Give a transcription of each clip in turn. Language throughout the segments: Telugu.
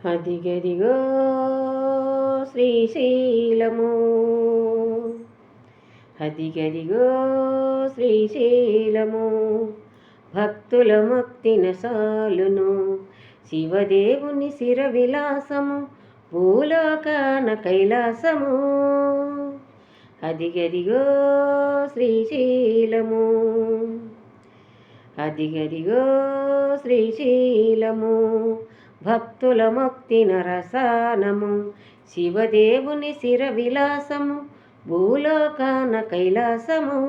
అదిగదిగో శ్రీశైలము, అదిగదిగో శ్రీశైలము, భక్తుల ముక్తిన సాలును శివదేవుని శిర విలాసము, భూలోకాన కైలాసము. అదిగదిగో శ్రీశైలము, అదిగదిగో శ్రీశైలము, భక్తుల ముక్తిన రసానము, శివదేవుని శిర విలాసము, భూలోకాన కైలాసము.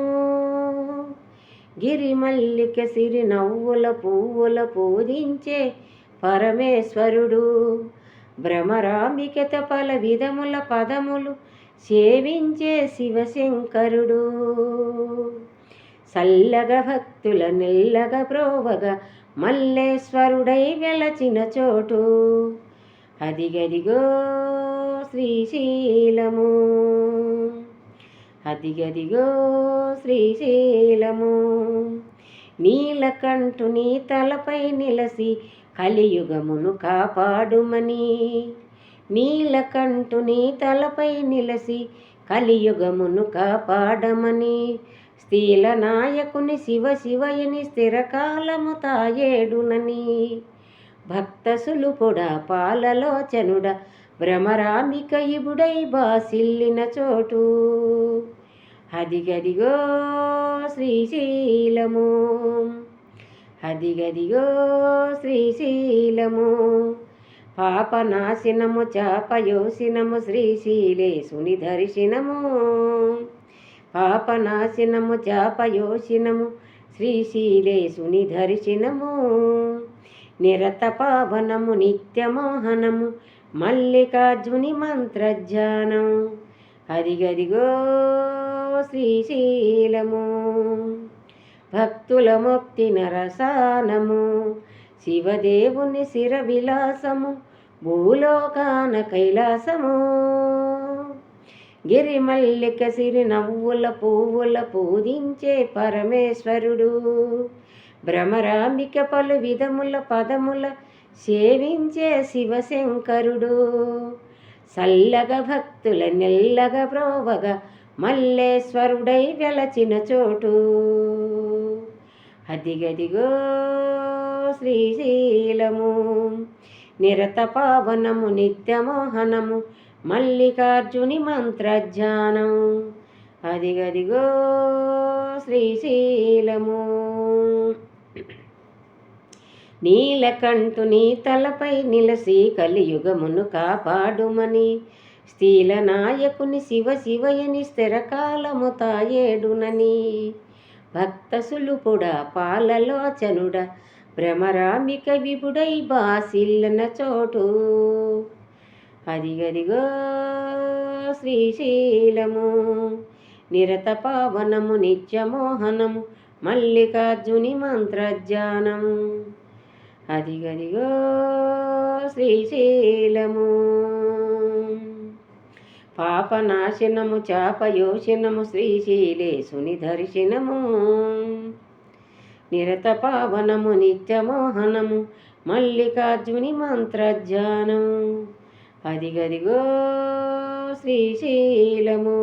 గిరిమల్లిక సిరి నవ్వుల పువ్వుల పూజించే పరమేశ్వరుడు, భ్రమరాంబికత పల విధముల పదములు సేవించే శివశంకరుడు. సల్లగ భక్తుల నెల్లగ ప్రోవగా మల్లేశ్వరుడై వెలచిన చోటు, అదిగదిగో శ్రీశైలము, అదిగదిగో శ్రీశైలము. నీలకంఠుని తలపై నిలసి కలియుగమును కాపాడుమని, నీలకంఠుని తలపై నిలసి కలియుగమును కాపాడమని, స్థీల నాయకుని శివ శివయని స్థిరకాలము తాయేడునని, భక్త సులుపుడ పాలలోచనుడ భ్రమరాంబిక ఇబుడై బాసిల్లిన చోటు, అదిగదిగో శ్రీశైలము, అదిగదిగో శ్రీశైలము. పాపనాశనము చాపయోసినము శ్రీశైలేశుని దర్శనము, పాపనాశనము చాపయోసినము శ్రీశైలేశుని దర్శనము. నిరత పావనము నిత్యమోహనము మల్లికార్జుని మంత్రధ్యానం, అదిగదిగో శ్రీశైలము, భక్తుల ముక్తి నరసానము, శివదేవుని శిర విలాసము, భూలోకాన కైలాసము. గిరిమల్లిక సిరి నవ్వుల పువ్వుల పూజించే పరమేశ్వరుడు, భ్రమరాంబిక పలు విధముల పదముల సేవించే శివశంకరుడు. సల్లగ భక్తుల నెల్లగ బ్రోవగా మల్లేశ్వరుడై వెలచిన చోటు, అదిగదిగో శ్రీశైలము, నిరత పావనము నిత్యమోహనము మల్లికార్జుని మంత్రధ్యానం, అదిగదిగో శ్రీశైలము. నీలకంఠుని తలపై నిలసి కలియుగమును కాపాడుమని, స్థీల నాయకుని శివ శివయని స్థిరకాలము తాయేడునని, భక్త సులుపుడ పాలలోచనుడ భ్రమరాంబిక విభుడై బాసిల్లిన చోటు, అదిగదిగో శ్రీశైలము, నిరత పావనము నిత్యమోహనము మల్లికార్జుని మంత్రధ్యానం, అదిగదిగో శ్రీశైలము. పాపనాశనము చాపయోషనము శ్రీశైలేశుని దర్శనము, నిరత పావనము నిత్యమోహనము మల్లికార్జుని మంత్రధ్యానం, అదిగదిగో శ్రీశైలము.